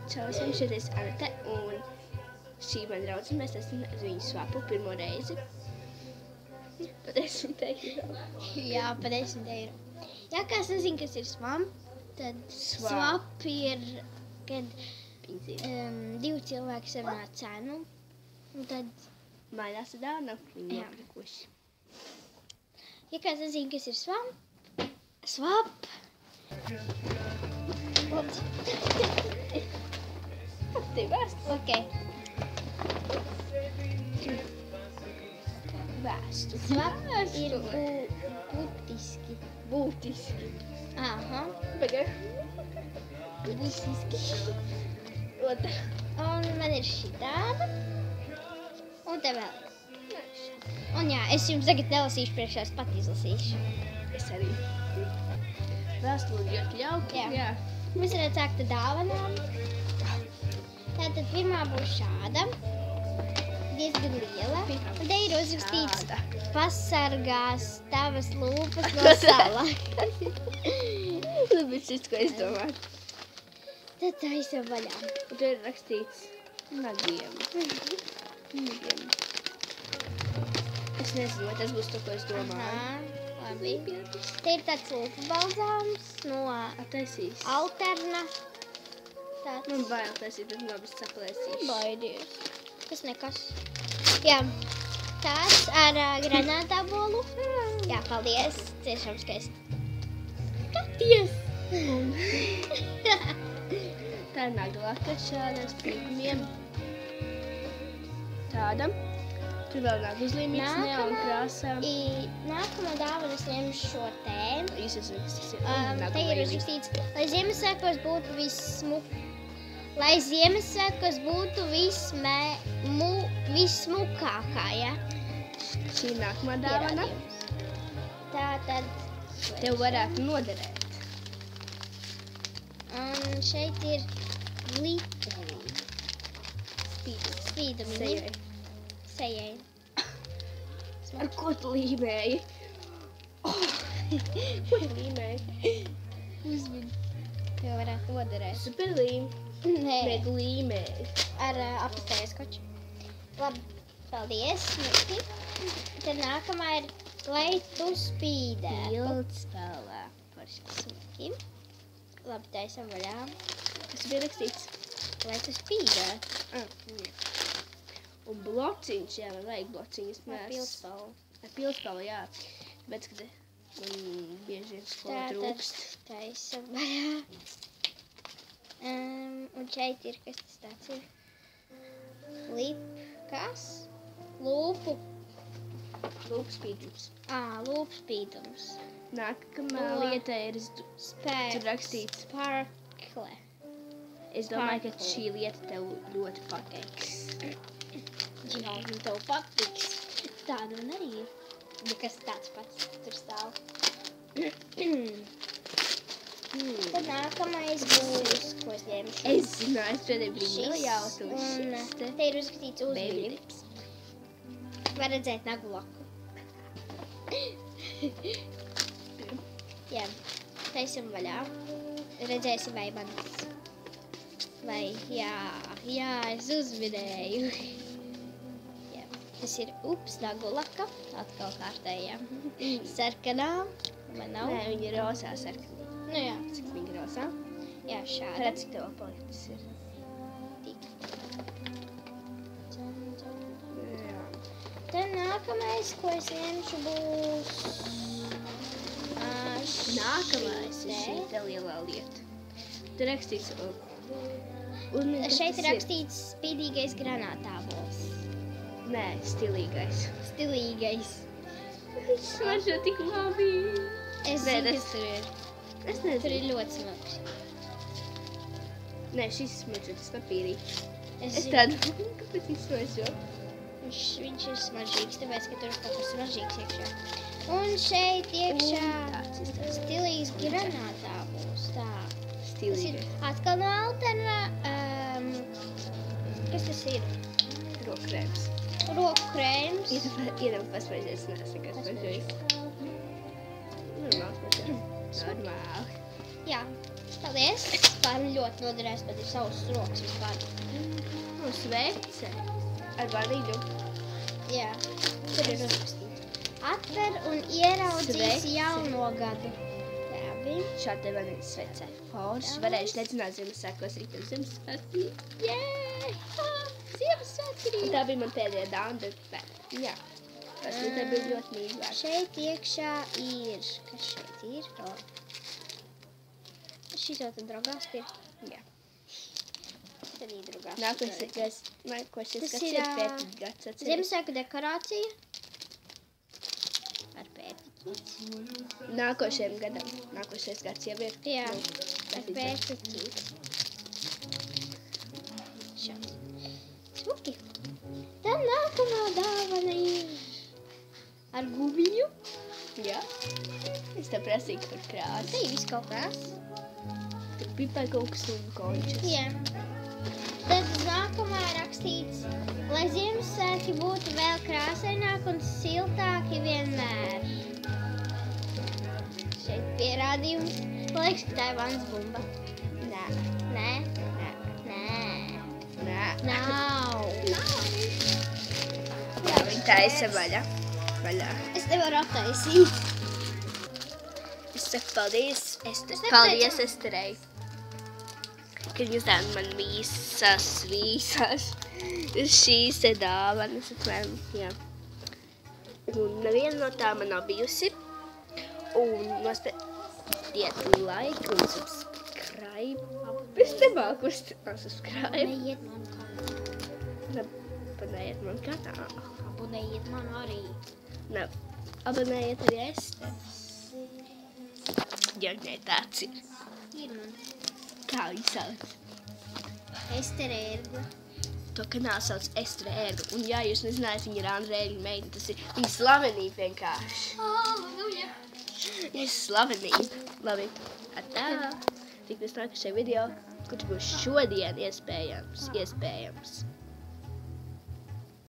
Čau, esam šeit Anete un šī man draudzene, mēs esam uz viņu svapu pirmo reizi. Pa 10 eiro. Jā, pa 10 eiro. Ja kāds nezin, kas ir swap, tad swap ir, kad divi cilvēki sarunā cenu, un tad Mainās dāna, viņi nopirkuši. Ja kāds nezin, kas ir swap. Tev vēst? Ok. Vēstu. Swap ir būtiski. Aha. Pagai. Būtiski. Otra. Un man ir šitāda. Un te vēl ir. Un jā, es jums tagad nelasīšu priekšā, es pat izlasīšu. Es arī. Vēstuli ļoti jauki. Jā. Mēs varētu sākt ar dāvanām. Tātad pirmā būs šāda. Diezgan liela. Un te ir uzrakstīts pasargās tavas lūpas no sala. Labi, šis, ko es domāju. Tad taisam vaļā. Un tur ir rakstīts nagiem. Es nezinu, vai tas būs to, ko es domāju. Aha, labi. Te ir tāds lūpu balzāms no Taisīs. Alterna. Tāds. Man bail taisīt, bet labi saplēsīšu. Baidies. Tas nekas. Jā, tāds ar granātabolu. Jā, paldies. Ciešām skaisti. Skaties! Tā ir naglaka šāda ar spīgumiem. Tāda. Tur vēl nāk uzlīmīgs neon krāsā. Nākamā dāvana es ņemšu šo te. Jūs esat, kas tas ir? Te ir uzrakstīts, lai Ziemassvētkos būtu vissmukākā, ja? Šī ir nākamā dāvana. Tātad. Tev varētu noderēt. Un šeit ir gliteri. Spīdumiņi. Sejai. Ar ko tu līmēji? Ko tu līmēji? Uzmini. Tev varētu noderēt. Super līm. Nē. Bet līmēji. Ar apastēju skoču. Labi, paldies. Tad nākamā ir, lai tu spīdētu. Pildspēlē. Smuki. Labi, taisam vaļā. Kas bija rakstīts? Lai tu spīdētu. Un blociņš, jā, man vajag blociņus. Ar pildspalvu. Ar pildspalvu, jā. Bet, kad man bieži vien skolā trūkst. Taisam vaļā. Un šeit ir, kas tas tāds ir? Kas? Lūpu. Lūpu spīdums. Lūpu spīdums. Nākamā lieta ir, tur rakstīts Sparkle. Es domāju, ka šī lieta tev ļoti patiks. Jā, man tev patiks. Tāda man arī ir. Nekas tāds pats tur stāv. Tad nākamais būs, ko es ņemšu. Es zināju, es šodien biju nejautu. Un te ir uzskatīts uzmini. Var redzēt nagu laku. Jā, taisam vaļā. Redzēsim, vai man tas. Vai, jā, es uzminēju. Jā, tas ir nagu laka. Atkal kārtējā. Sarkanā. Man nav. Nē, viņa ir rosā sarkanā. Nu jā. Cik viņa rosā? Jā, šāda. Redz, cik tev paliek tas ir. Tik. Tad nākamais, ko es ņemšu, būs... Nākamais ir šī te lielā lieta. Tur rakstīts... Šeit ir rakstīts spīdīgais granātābols. Nē, stilīgais. Stilīgais. Viņš smaržo tik labi. Es zinu, kas tur ir. Es nezinu. Tur ir ļoti smags. Nē, šis smaržo, tas papīrīts. Es tādu, kāpēc viņš smaržo? Viņš ir smaržīgs, tāpēc, ka tur ir kaut kas smaržīgs iekšā. Un šeit iekšā stilīgs granātābols. Tā. Stilīgais. Atkal no Alterna. Kas tas ir? Rokkrēms. Roku krēms. Iedam pasmažēs, neesmu nekad smažējis. Normāls smažēs. Normāli. Jā. Paldies. Man ļoti noderēs, bet ir savas rokas vispār. Un svece ar vanīļu. Jā, tur ir uzrakstīts. Atver un ieraudzīsi jauno gadu. Labi. Šādi vanīļas svece. Forši. Varējuši nezināt Ziemassvētkos rītiem Ziemassvētki. Jēj! Ziemassvētki! Un tā bija man pēdējā dāna. Jā. Tas te bija ļoti mīļāk. Šeit iekšā ir. Kas šeit ir? Šis jau tad drogās ir. Jā. Tad ir drogās. Nākošais gads ir pētikgads. Ziemassvētku dekorācija. Ar pētiķi. Nākošais gads jau ir. Jā, ar pētiķi. Šādi. Smuki. Tad nākamā dāvana ir ar guviņu. Jā. Es tev prasīju par krāsu. Te ir viss kaut kas. Tur pipēkauks un končas. Jā. Tad uz nākamā rakstīts, lai Ziemassvētki būtu vēl krāsaināki un siltāki vienmēr. Šeit pierādījums. Man liekas, ka tā ir vannas bumba. Nē. Nē? Nē. Nē. Nav. Jā, viņa taisa vaļā. Es nevaru attaisīt. Es saku paldies, Ester. Es nepateicu. Paldies, Esterei. Ka jūs dāvana man visas šīs te dāvanas. Jā. Un neviena no tā man nav bijusi. Un nospiediet like un subscribe. Es nemāku subscribe. Abonējiet man kanālu. Abonējiet man kanālu. Abonējiet man arī. Abonējiet arī Ester. Ja ne tāds ir. Ir man. Kā viņu sauc? Ester Ērgla. To kanālu sauc Estere Ērgla. Un jā, jūs nezinājāt, viņa ir Andrēļa meita. Tas ir viņa slavenība vienkārši. Halleluja. Viņa slavenība. Labi. Atā. Tiekamies nākošajā video, kurš būs šodien iespējams.